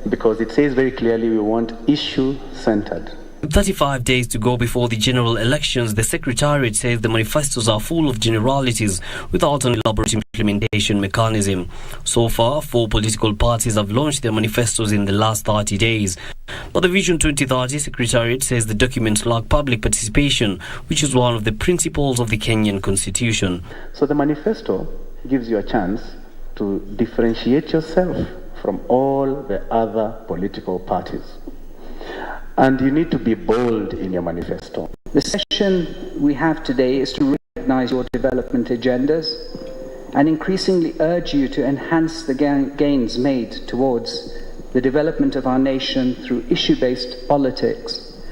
Because it says very clearly we want issue-centered. 35 days to go before the general elections, the Secretariat says the manifestos are full of generalities without an elaborate implementation mechanism. So far, 4 political parties have launched their manifestos in the last 30 days. But the Vision 2030 Secretariat says the documents lack public participation, which is one of the principles of the Kenyan Constitution. So the manifesto gives you a chance to differentiate yourself from all the other political parties. And you need to be bold in your manifesto. The session we have today is to recognize your development agendas and increasingly urge you to enhance the gains made towards the development of our nation through issue-based politics.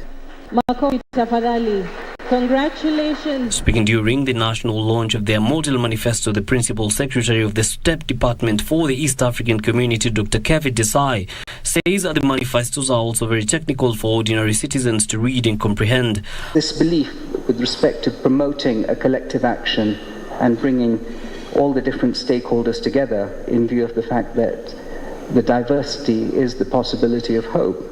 Makofi tafadhali. Congratulations. Speaking during the national launch of their model manifesto, the Principal Secretary of the STEP Department for the East African Community, Dr. Kevin Desai, says that the manifestos are also very technical for ordinary citizens to read and comprehend. This belief with respect to promoting a collective action and bringing all the different stakeholders together in view of the fact that the diversity is the possibility of hope.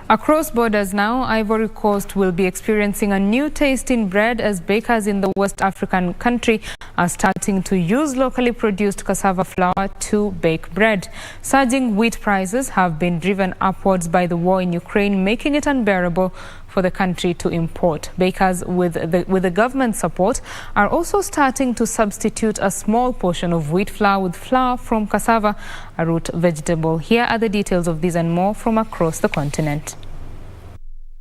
Across borders now, Ivory Coast will be experiencing a new taste in bread as bakers in the West African country are starting to use locally produced cassava flour to bake bread. Surging wheat prices have been driven upwards by the war in Ukraine, making it unbearable for the country to import. Bakers with the government support are also starting to substitute a small portion of wheat flour with flour from cassava, a root vegetable. Here are the details of these and more from across the continent.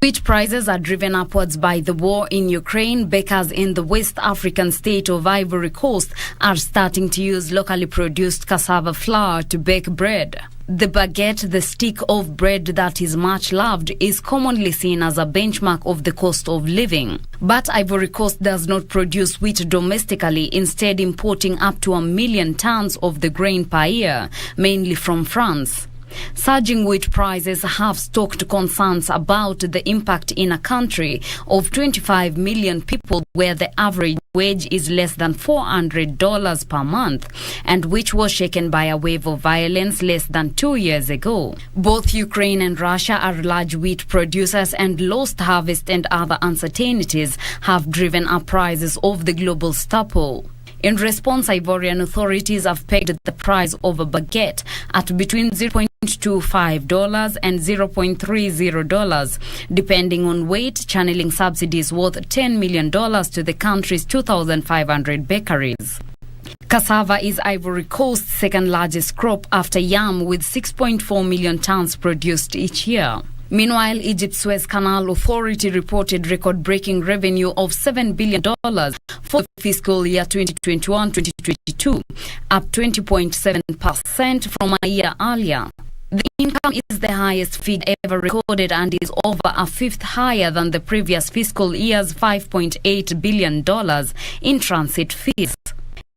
Wheat prices are driven upwards by the war in Ukraine. Bakers in the West African state of Ivory Coast are starting to use locally produced cassava flour to bake bread. The baguette, the stick of bread that is much loved, is commonly seen as a benchmark of the cost of living. But Ivory Coast does not produce wheat domestically, instead importing up to 1 million tons of the grain per year, mainly from France. Surging wheat prices have stoked concerns about the impact in a country of 25 million people where the average wage is less than $400 per month, and which was shaken by a wave of violence less than 2 years ago. Both Ukraine and Russia are large wheat producers, and lost harvest and other uncertainties have driven up prices of the global staple. In response, Ivorian authorities have pegged the price of a baguette at between $0.25 and $0.30, depending on weight, channeling subsidies worth $10 million to the country's 2,500 bakeries. Cassava is Ivory Coast's second largest crop after yam, with 6.4 million tons produced each year. Meanwhile, Egypt's Suez Canal Authority reported record-breaking revenue of $7 billion for the fiscal year 2021-2022, up 20.7% from a year earlier. The income is the highest figure ever recorded and is over a fifth higher than the previous fiscal year's $5.8 billion in transit fees.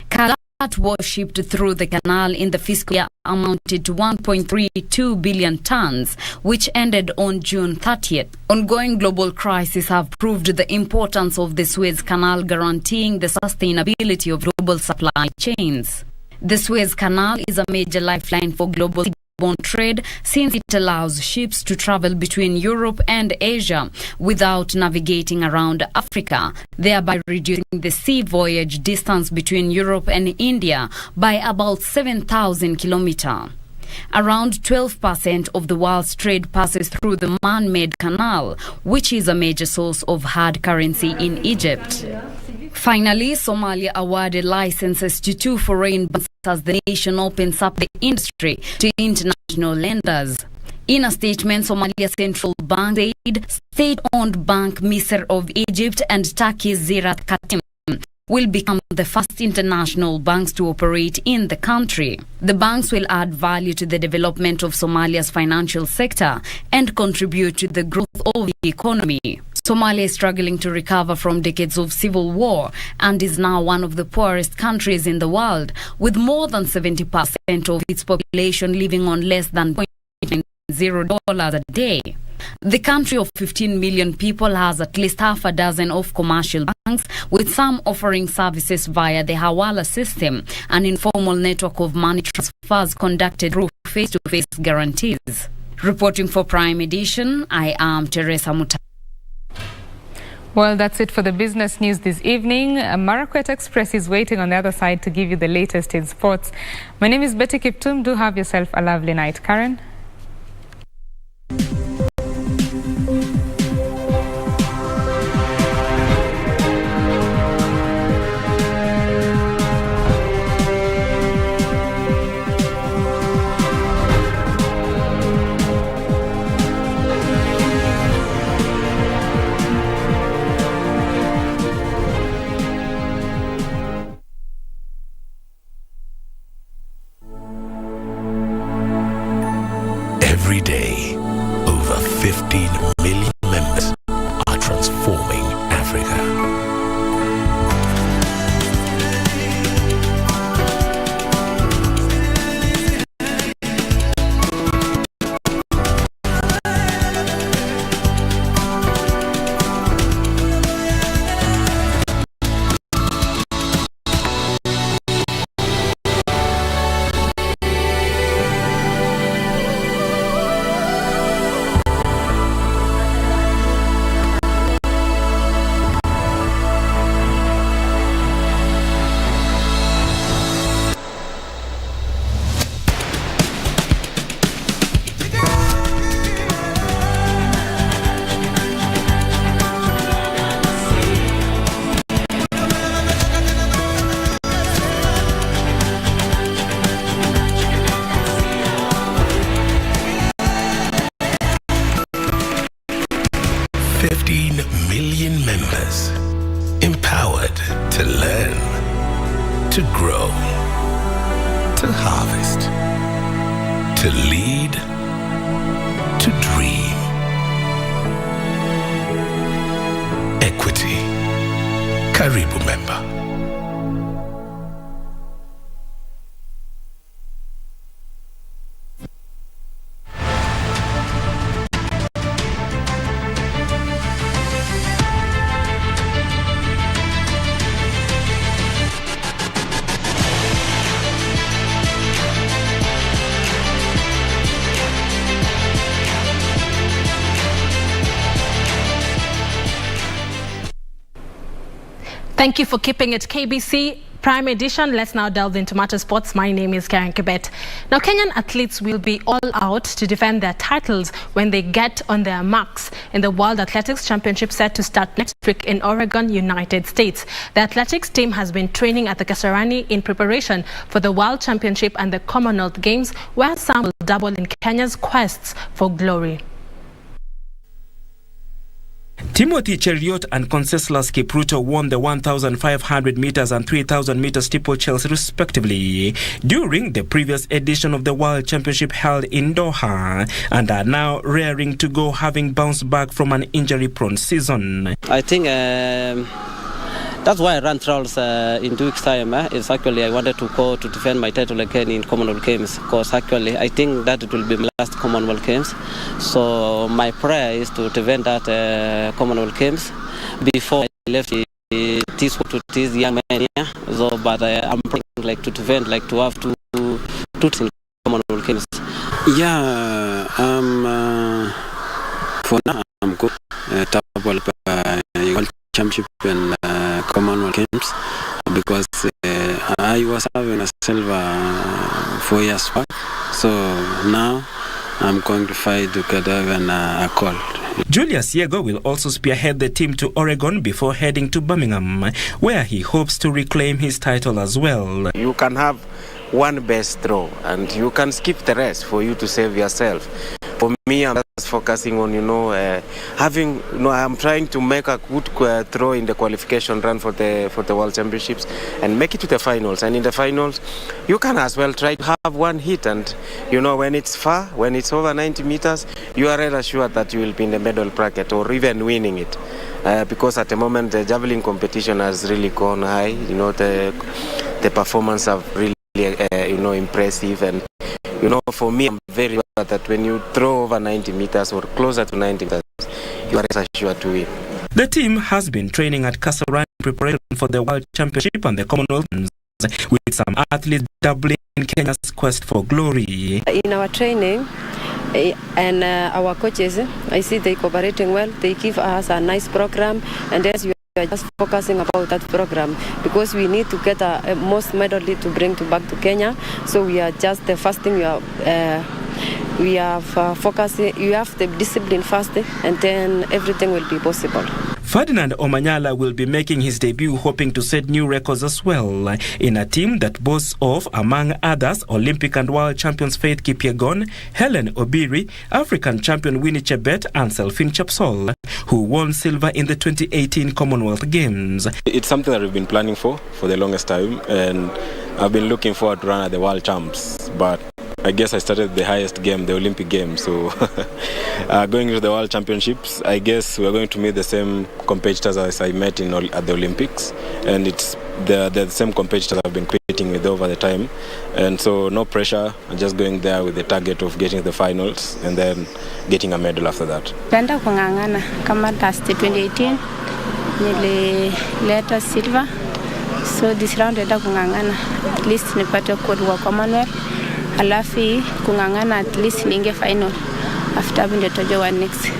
Cargo worshipped through the canal in the fiscal year amounted to 1.32 billion tons, which ended on June 30th. Ongoing global crises have proved the importance of the Suez Canal, guaranteeing the sustainability of global supply chains. The Suez Canal is a major lifeline for global seaborne trade, since it allows ships to travel between Europe and Asia without navigating around Africa, thereby reducing the sea voyage distance between Europe and India by about 7,000 kilometers. Around 12% of the world's trade passes through the man-made canal, which is a major source of hard currency in Egypt. Finally, Somalia awarded licenses to 2 foreign banks as the nation opens up the industry to international lenders. In a statement, Somalia's central bank said state-owned bank Misr of Egypt and Turkey's Ziraat Katim will become the first international banks to operate in the country. The banks will add value to the development of Somalia's financial sector and contribute to the growth of the economy. Somalia is struggling to recover from decades of civil war and is now one of the poorest countries in the world, with more than 70% of its population living on less than $0 a day. The country of 15 million people has at least half a dozen of commercial banks, with some offering services via the Hawala system, an informal network of money transfers conducted through face-to-face guarantees. Reporting for Prime Edition, I am Teresa Muta. Well, that's it for the business news this evening. Marakwet Express is waiting on the other side to give you the latest in sports. My name is Betty Kiptum. Do have yourself a lovely night. Karen? Every day, over 15 million members are transforming Africa. Empowered to learn, to grow, to harvest, to lead, to dream. Equity. Karibu member. Thank you for keeping it KBC Prime Edition. Let's now delve into matter sports. My name is Karen Kibet. Now, Kenyan athletes will be all out to defend their titles when they get on their marks in the World Athletics Championship set to start next week in Oregon, United States. The athletics team has been training at the Kasarani in preparation for the World Championship and the Commonwealth Games, where some will double in Kenya's quests for glory. Timothy Cheruiyot and Conseslus Kipruto won the 1,500 meters and 3,000 meter steeplechase respectively during the previous edition of the World Championship held in Doha, and are now raring to go, having bounced back from an injury-prone season. I think that's why I ran trials in 2 weeks' time. It's actually I wanted to go to defend my title again in Commonwealth Games, because actually I think that it will be my last Commonwealth Games. So my prayer is to defend that Commonwealth Games before I left this young man here. So, but I'm praying like to defend, like to have two teams in Commonwealth Games. Yeah, for now I'm good. World Championship and Commonwealth Games, because I was having a silver 4 years back. So now I'm going to fight to get even a gold. Julius Yego will also spearhead the team to Oregon before heading to Birmingham, where he hopes to reclaim his title as well. You can have one best throw and you can skip the rest for you to save yourself. For me, I'm just focusing on, I'm trying to make a good throw in the qualification run for the World Championships and make it to the finals. And in the finals, you can as well try to have one hit. And, when it's far, when it's over 90 meters, you are rather sure that you will be in the medal bracket or even winning it. Because at the moment, the javelin competition has really gone high. The performance have really, impressive. And, for me, I'm very sure that when you throw over 90 meters or closer to 90 meters, you are sure to win. The team has been training at Kasarani in preparation for the World Championship and the Commonwealth Games, with some athletes doubling in Kenya's quest for glory. In our training and our coaches, I see they cooperating well. They give us a nice program, and as we are just focusing about that program, because we need to get a most medal to bring back to Kenya. So we are just the first thing we are focusing. You have the discipline first, and then everything will be possible. Ferdinand Omanyala will be making his debut, hoping to set new records as well, in a team that boasts of, among others, Olympic and World Champions Faith Kipyegon, Helen Obiri, African champion Winnie Chebet, and Selfin Chapsol, who won silver in the 2018 Commonwealth Games. It's something that we've been planning for the longest time, and I've been looking forward to run at the World Champs, but I guess I started the highest game, the Olympic Games. So going to the World Championships, I guess we're going to meet the same competitors as I met at the Olympics. And it's the same competitors I've been competing with over the time. And so no pressure, I'm just going there with the target of getting to the finals and then getting a medal after that. Tenda kungangana kama last 2018 nilileta silver. So this round tenda kungangana at least nipate kwa Commonwealth. Alafi kungangana at least ninge final after ndio tojoa next,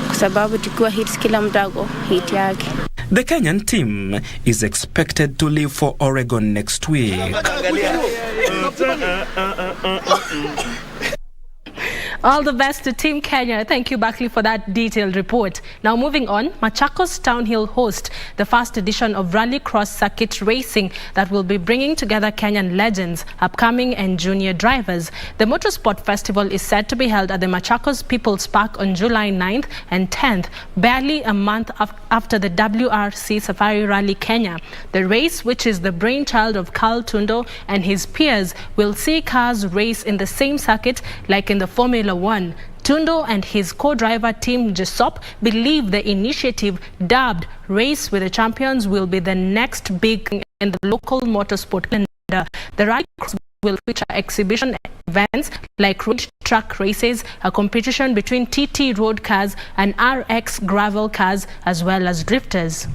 kwa sababu tukiwa hits kila mtago hit yake. The Kenyan team is expected to leave for Oregon next week. All the best to Team Kenya. Thank you, Bakli, for that detailed report. Now moving on, Machakos Townhill host the first edition of Rally Cross Circuit Racing that will be bringing together Kenyan legends, upcoming and junior drivers. The Motorsport Festival is set to be held at the Machakos People's Park on July 9th and 10th, barely a month after the WRC Safari Rally Kenya. The race, which is the brainchild of Carl Tundo and his peers, will see cars race in the same circuit like in the Formula 1. Tundo and his co-driver Tim Jesop believe the initiative, dubbed Race with the Champions, will be the next big thing in the local motorsport calendar. The rally will feature exhibition events like road track races, a competition between TT road cars and RX gravel cars, as well as drifters.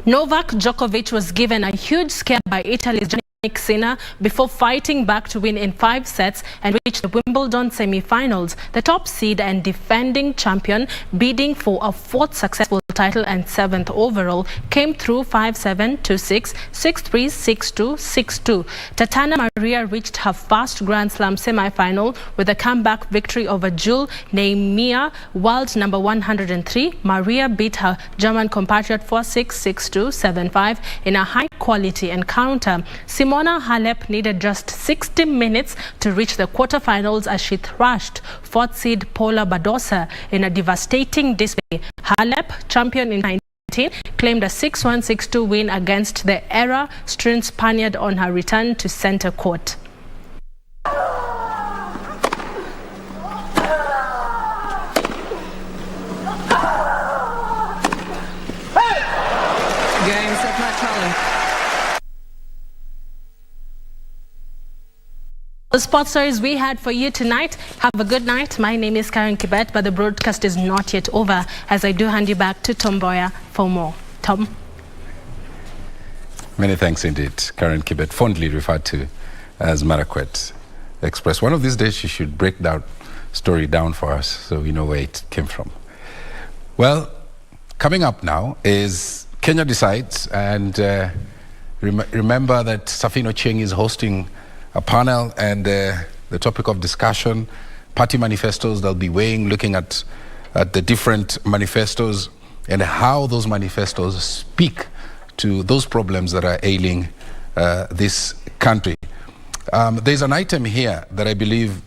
Novak Djokovic was given a huge scare by Italy's Sinner before fighting back to win in 5 sets and reach the Wimbledon semi-finals. The top seed and defending champion, bidding for a 4th successful title and 7th overall, came through 5-7, 2-6, 6-3, 6-2, 6-2. Tatjana Maria reached her first Grand Slam semi-final with a comeback victory over Jule Neemia, world number 103. Maria beat her German compatriot 4-6, 6-2, 7-5 in a high-quality encounter. Simona Halep needed just 60 minutes to reach the quarterfinals as she thrashed 4th seed Paula Badosa in a devastating display. Halep, champion in 2019, claimed a 6-1, 6-2 win against the era-strewn Spaniard on her return to center court. Game, set, match, Holland. The sports stories we had for you tonight. Have a good night. My name is Karen Kibet, but the broadcast is not yet over, as I do hand you back to Tom Mboya for more. Tom? Many thanks indeed, Karen Kibet, fondly referred to as Marakwet Express. One of these days, she should break that story down for us so we know where it came from. Well, coming up now is Kenya Decides, and remember that Safino Cheng is hosting a panel, and the topic of discussion, party manifestos. They'll be weighing, looking at the different manifestos and how those manifestos speak to those problems that are ailing this country. There's an item here that I believe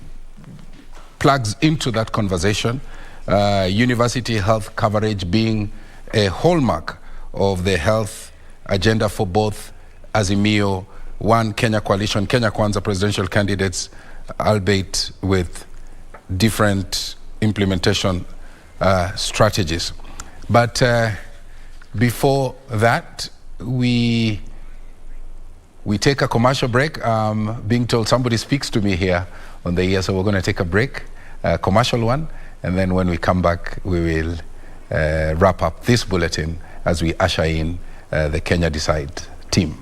plugs into that conversation, university health coverage being a hallmark of the health agenda for both Azimio, One Kenya Coalition, Kenya Kwanza presidential candidates, albeit with different implementation strategies. But before that, we take a commercial break. Being told somebody speaks to me here on the ear, so we're going to take a break, a commercial one, and then when we come back, we will wrap up this bulletin as we usher in the Kenya Decide team.